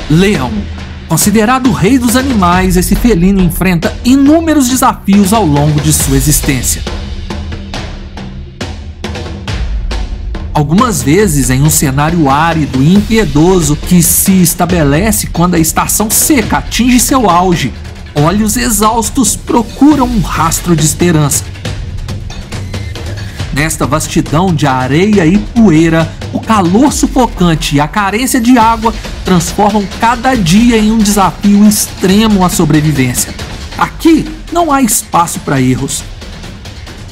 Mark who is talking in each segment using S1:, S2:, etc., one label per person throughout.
S1: Leão. Considerado o rei dos animais, esse felino enfrenta inúmeros desafios ao longo de sua existência. Algumas vezes em um cenário árido e impiedoso que se estabelece quando a estação seca atinge seu auge, olhos exaustos procuram um rastro de esperança. Nesta vastidão de areia e poeira, o calor sufocante e a carência de água transformam cada dia em um desafio extremo à sobrevivência. Aqui não há espaço para erros.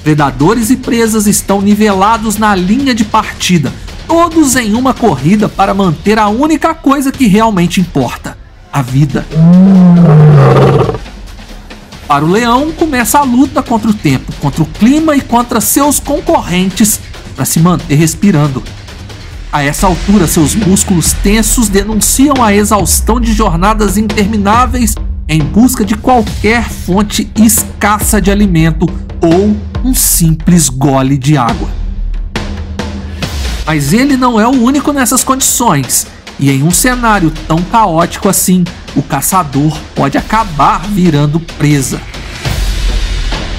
S1: Predadores e presas estão nivelados na linha de partida, todos em uma corrida para manter a única coisa que realmente importa: a vida. Para o leão, começa a luta contra o tempo, contra o clima e contra seus concorrentes para se manter respirando. A essa altura, seus músculos tensos denunciam a exaustão de jornadas intermináveis em busca de qualquer fonte escassa de alimento ou um simples gole de água. Mas ele não é o único nessas condições, e em um cenário tão caótico assim, o caçador pode acabar virando presa.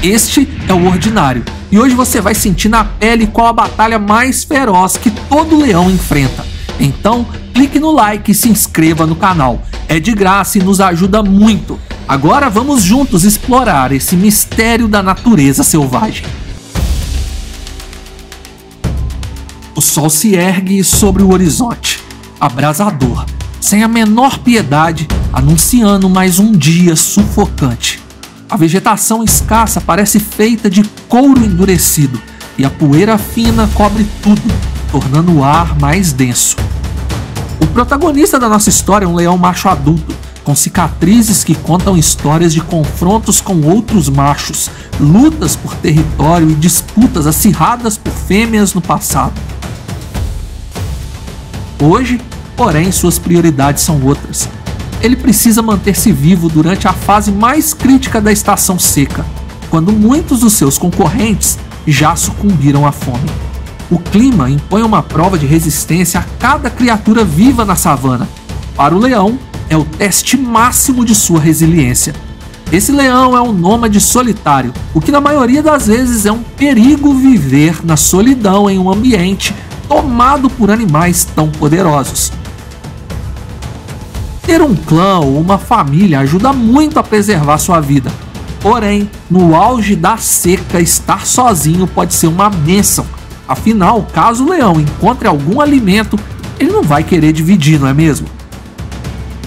S1: Este é o Ordinário, e hoje você vai sentir na pele qual a batalha mais feroz que todo leão enfrenta. Então, clique no like e se inscreva no canal. É de graça e nos ajuda muito. Agora vamos juntos explorar esse mistério da natureza selvagem. O sol se ergue sobre o horizonte, abrasador, sem a menor piedade, anunciando mais um dia sufocante. A vegetação escassa parece feita de couro endurecido e a poeira fina cobre tudo, tornando o ar mais denso. O protagonista da nossa história é um leão macho adulto, com cicatrizes que contam histórias de confrontos com outros machos, lutas por território e disputas acirradas por fêmeas no passado. Hoje, porém, suas prioridades são outras. Ele precisa manter-se vivo durante a fase mais crítica da estação seca, quando muitos dos seus concorrentes já sucumbiram à fome. O clima impõe uma prova de resistência a cada criatura viva na savana. Para o leão, é o teste máximo de sua resiliência. Esse leão é um nômade solitário, o que na maioria das vezes é um perigo viver na solidão em um ambiente tomado por animais tão poderosos. Ter um clã ou uma família ajuda muito a preservar sua vida. Porém, no auge da seca, estar sozinho pode ser uma bênção. Afinal, caso o leão encontre algum alimento, ele não vai querer dividir, não é mesmo?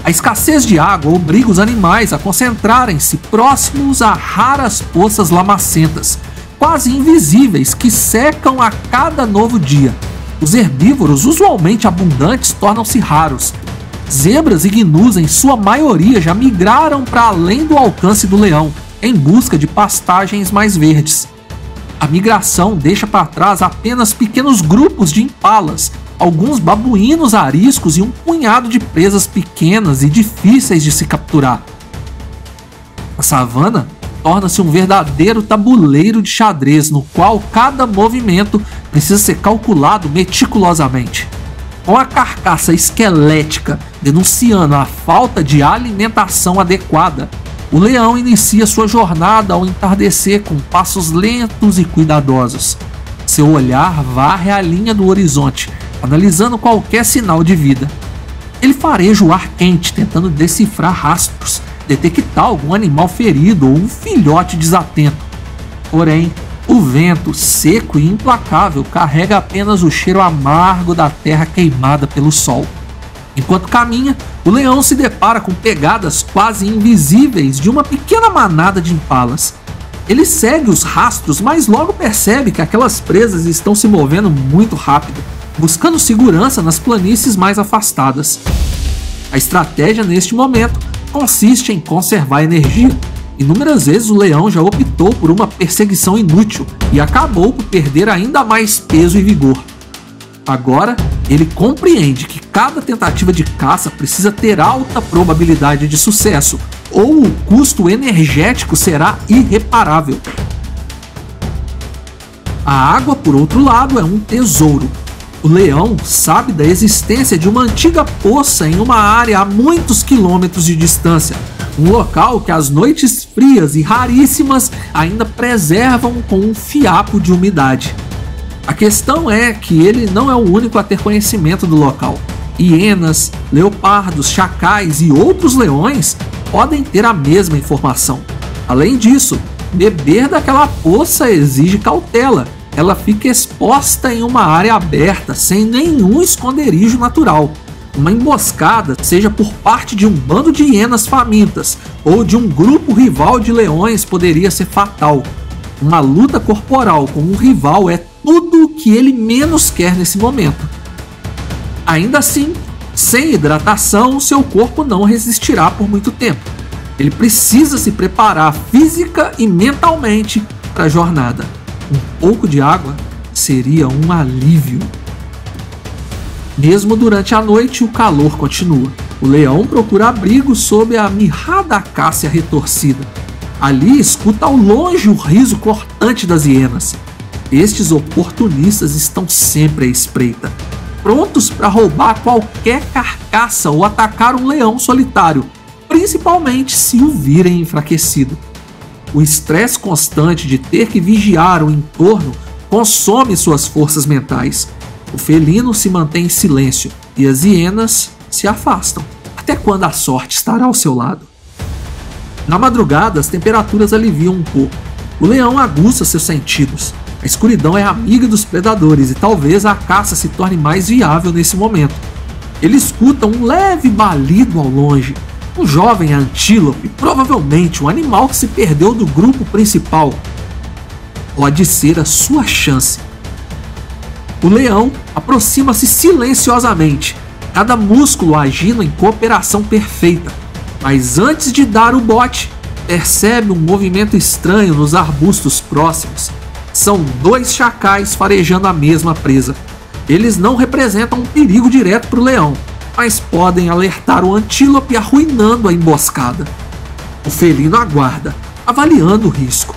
S1: A escassez de água obriga os animais a concentrarem-se próximos a raras poças lamacentas, quase invisíveis, que secam a cada novo dia. Os herbívoros, usualmente abundantes, tornam-se raros. Zebras e gnus, em sua maioria, já migraram para além do alcance do leão, em busca de pastagens mais verdes. A migração deixa para trás apenas pequenos grupos de impalas, alguns babuínos ariscos e um punhado de presas pequenas e difíceis de se capturar. A savana torna-se um verdadeiro tabuleiro de xadrez, no qual cada movimento precisa ser calculado meticulosamente. Com a carcaça esquelética denunciando a falta de alimentação adequada, o leão inicia sua jornada ao entardecer com passos lentos e cuidadosos. Seu olhar varre a linha do horizonte, analisando qualquer sinal de vida. Ele fareja o ar quente, tentando decifrar rastros, detectar algum animal ferido ou um filhote desatento. Porém, o vento, seco e implacável, carrega apenas o cheiro amargo da terra queimada pelo sol. Enquanto caminha, o leão se depara com pegadas quase invisíveis de uma pequena manada de impalas. Ele segue os rastros, mas logo percebe que aquelas presas estão se movendo muito rápido, buscando segurança nas planícies mais afastadas. A estratégia neste momento consiste em conservar energia. Inúmeras vezes o leão já optou por uma perseguição inútil e acabou por perder ainda mais peso e vigor. Agora, ele compreende que cada tentativa de caça precisa ter alta probabilidade de sucesso, ou o custo energético será irreparável. A água, por outro lado, é um tesouro. O leão sabe da existência de uma antiga poça em uma área a muitos quilômetros de distância, um local que as noites frias e raríssimas ainda preservam com um fiapo de umidade. A questão é que ele não é o único a ter conhecimento do local. Hienas, leopardos, chacais e outros leões podem ter a mesma informação. Além disso, beber daquela poça exige cautela. Ela fica exposta em uma área aberta, sem nenhum esconderijo natural. Uma emboscada, seja por parte de um bando de hienas famintas ou de um grupo rival de leões, poderia ser fatal. Uma luta corporal com um rival é tudo o que ele menos quer nesse momento. Ainda assim, sem hidratação, seu corpo não resistirá por muito tempo. Ele precisa se preparar física e mentalmente para a jornada. Um pouco de água seria um alívio. Mesmo durante a noite, o calor continua. O leão procura abrigo sob a mirrada acácia retorcida. Ali escuta ao longe o riso cortante das hienas. Estes oportunistas estão sempre à espreita, prontos para roubar qualquer carcaça ou atacar um leão solitário, principalmente se o virem enfraquecido. O estresse constante de ter que vigiar o entorno consome suas forças mentais. O felino se mantém em silêncio e as hienas se afastam. Até quando a sorte estará ao seu lado? Na madrugada, as temperaturas aliviam um pouco. O leão aguça seus sentidos. A escuridão é amiga dos predadores e talvez a caça se torne mais viável nesse momento. Ele escuta um leve balido ao longe. Um jovem antílope, provavelmente um animal que se perdeu do grupo principal. Pode ser a sua chance. O leão aproxima-se silenciosamente, cada músculo agindo em cooperação perfeita. Mas antes de dar o bote, percebe um movimento estranho nos arbustos próximos. São dois chacais farejando a mesma presa. Eles não representam um perigo direto para o leão, mas podem alertar o antílope arruinando a emboscada. O felino aguarda, avaliando o risco.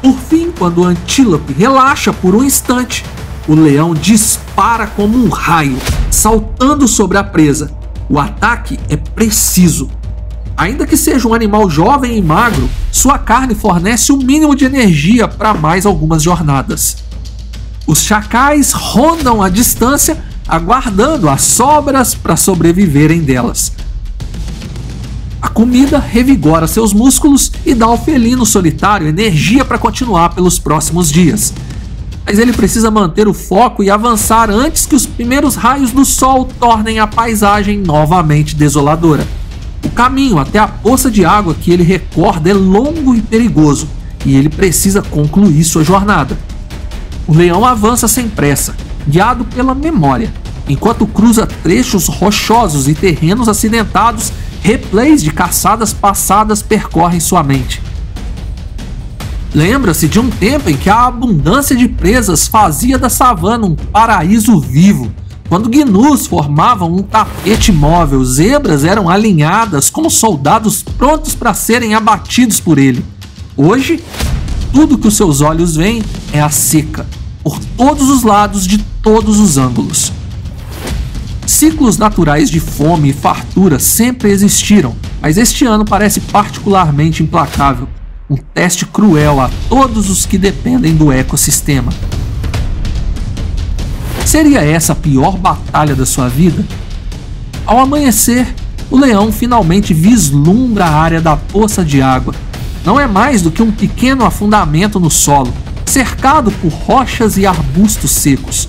S1: Por fim, quando o antílope relaxa por um instante, o leão dispara como um raio, saltando sobre a presa. O ataque é preciso. Ainda que seja um animal jovem e magro, sua carne fornece o mínimo de energia para mais algumas jornadas. Os chacais rondam a distância, aguardando as sobras para sobreviverem delas. A comida revigora seus músculos e dá ao felino solitário energia para continuar pelos próximos dias. Mas ele precisa manter o foco e avançar antes que os primeiros raios do sol tornem a paisagem novamente desoladora. O caminho até a poça de água que ele recorda é longo e perigoso, e ele precisa concluir sua jornada. O leão avança sem pressa, guiado pela memória. Enquanto cruza trechos rochosos e terrenos acidentados, replays de caçadas passadas percorrem sua mente. Lembra-se de um tempo em que a abundância de presas fazia da savana um paraíso vivo. Quando gnus formavam um tapete móvel, zebras eram alinhadas como soldados prontos para serem abatidos por ele. Hoje, tudo que os seus olhos veem é a seca, por todos os lados, de todos os ângulos. Ciclos naturais de fome e fartura sempre existiram, mas este ano parece particularmente implacável. Um teste cruel a todos os que dependem do ecossistema. Seria essa a pior batalha da sua vida? Ao amanhecer, o leão finalmente vislumbra a área da poça de água. Não é mais do que um pequeno afundamento no solo, cercado por rochas e arbustos secos.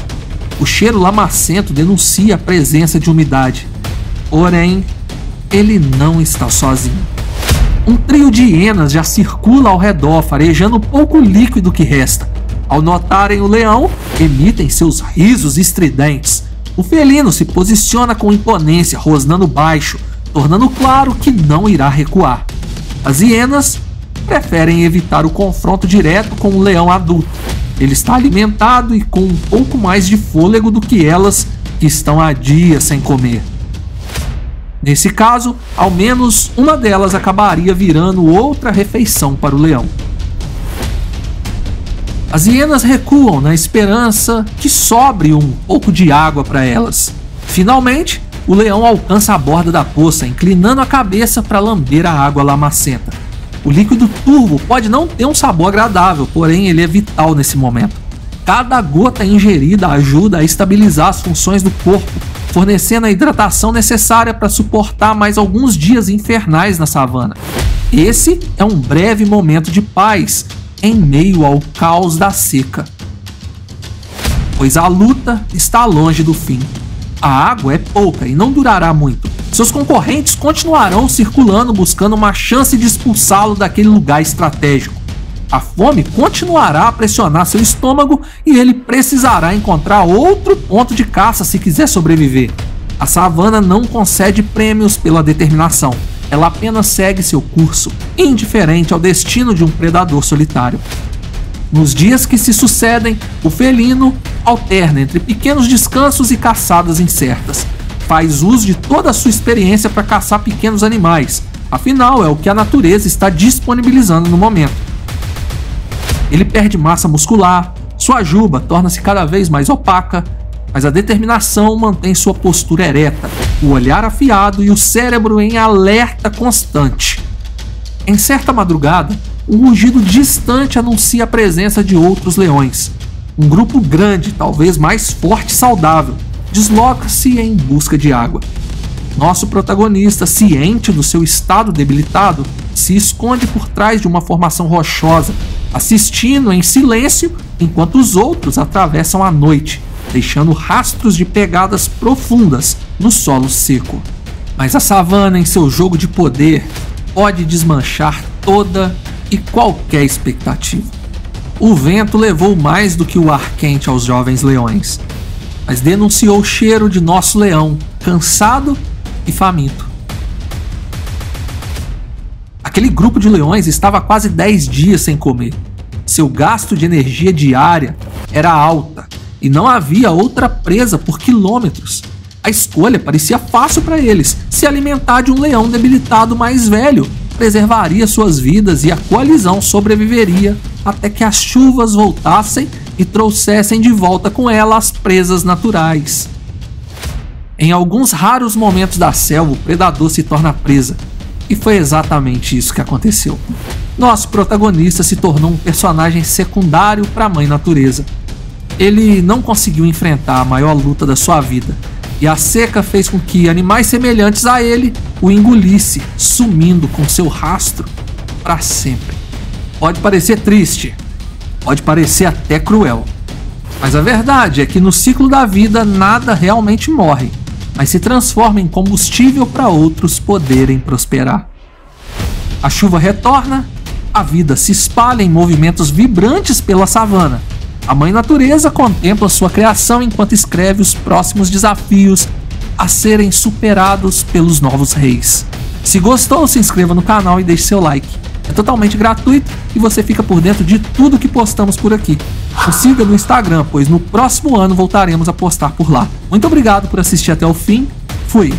S1: O cheiro lamacento denuncia a presença de umidade. Porém, ele não está sozinho. Um trio de hienas já circula ao redor, farejando o pouco líquido que resta. Ao notarem o leão, emitem seus risos estridentes. O felino se posiciona com imponência, rosnando baixo, tornando claro que não irá recuar. As hienas preferem evitar o confronto direto com o leão adulto. Ele está alimentado e com um pouco mais de fôlego do que elas, que estão há dias sem comer. Nesse caso, ao menos uma delas acabaria virando outra refeição para o leão. As hienas recuam na esperança que sobre um pouco de água para elas. Finalmente, o leão alcança a borda da poça, inclinando a cabeça para lamber a água lamacenta. O líquido turvo pode não ter um sabor agradável, porém ele é vital nesse momento. Cada gota ingerida ajuda a estabilizar as funções do corpo, fornecendo a hidratação necessária para suportar mais alguns dias infernais na savana. Esse é um breve momento de paz em meio ao caos da seca, pois a luta está longe do fim. A água é pouca e não durará muito. Seus concorrentes continuarão circulando buscando uma chance de expulsá-lo daquele lugar estratégico. A fome continuará a pressionar seu estômago e ele precisará encontrar outro ponto de caça se quiser sobreviver. A savana não concede prêmios pela determinação. Ela apenas segue seu curso, indiferente ao destino de um predador solitário. Nos dias que se sucedem, o felino alterna entre pequenos descansos e caçadas incertas. Faz uso de toda a sua experiência para caçar pequenos animais, afinal é o que a natureza está disponibilizando no momento. Ele perde massa muscular, sua juba torna-se cada vez mais opaca, mas a determinação mantém sua postura ereta, o olhar afiado e o cérebro em alerta constante. Em certa madrugada, um rugido distante anuncia a presença de outros leões. Um grupo grande, talvez mais forte e saudável, desloca-se em busca de água. Nosso protagonista, ciente do seu estado debilitado, se esconde por trás de uma formação rochosa, assistindo em silêncio enquanto os outros atravessam a noite, deixando rastros de pegadas profundas no solo seco. Mas a savana, em seu jogo de poder, pode desmanchar toda e qualquer expectativa. O vento levou mais do que o ar quente aos jovens leões, mas denunciou o cheiro de nosso leão, cansado e faminto. Aquele grupo de leões estava há quase 10 dias sem comer. Seu gasto de energia diária era alta e não havia outra presa por quilômetros. A escolha parecia fácil para eles: se alimentar de um leão debilitado mais velho preservaria suas vidas e a coalizão sobreviveria até que as chuvas voltassem e trouxessem de volta com ela as presas naturais. Em alguns raros momentos da selva, o predador se torna presa, e foi exatamente isso que aconteceu. Nosso protagonista se tornou um personagem secundário para a Mãe Natureza. Ele não conseguiu enfrentar a maior luta da sua vida, e a seca fez com que animais semelhantes a ele o engolisse, sumindo com seu rastro para sempre. Pode parecer triste, pode parecer até cruel, mas a verdade é que no ciclo da vida nada realmente morre, mas se transforma em combustível para outros poderem prosperar. A chuva retorna, a vida se espalha em movimentos vibrantes pela savana. A Mãe Natureza contempla sua criação enquanto escreve os próximos desafios a serem superados pelos novos reis. Se gostou, se inscreva no canal e deixe seu like. É totalmente gratuito e você fica por dentro de tudo que postamos por aqui. Nos siga no Instagram, pois no próximo ano voltaremos a postar por lá. Muito obrigado por assistir até o fim. Fui!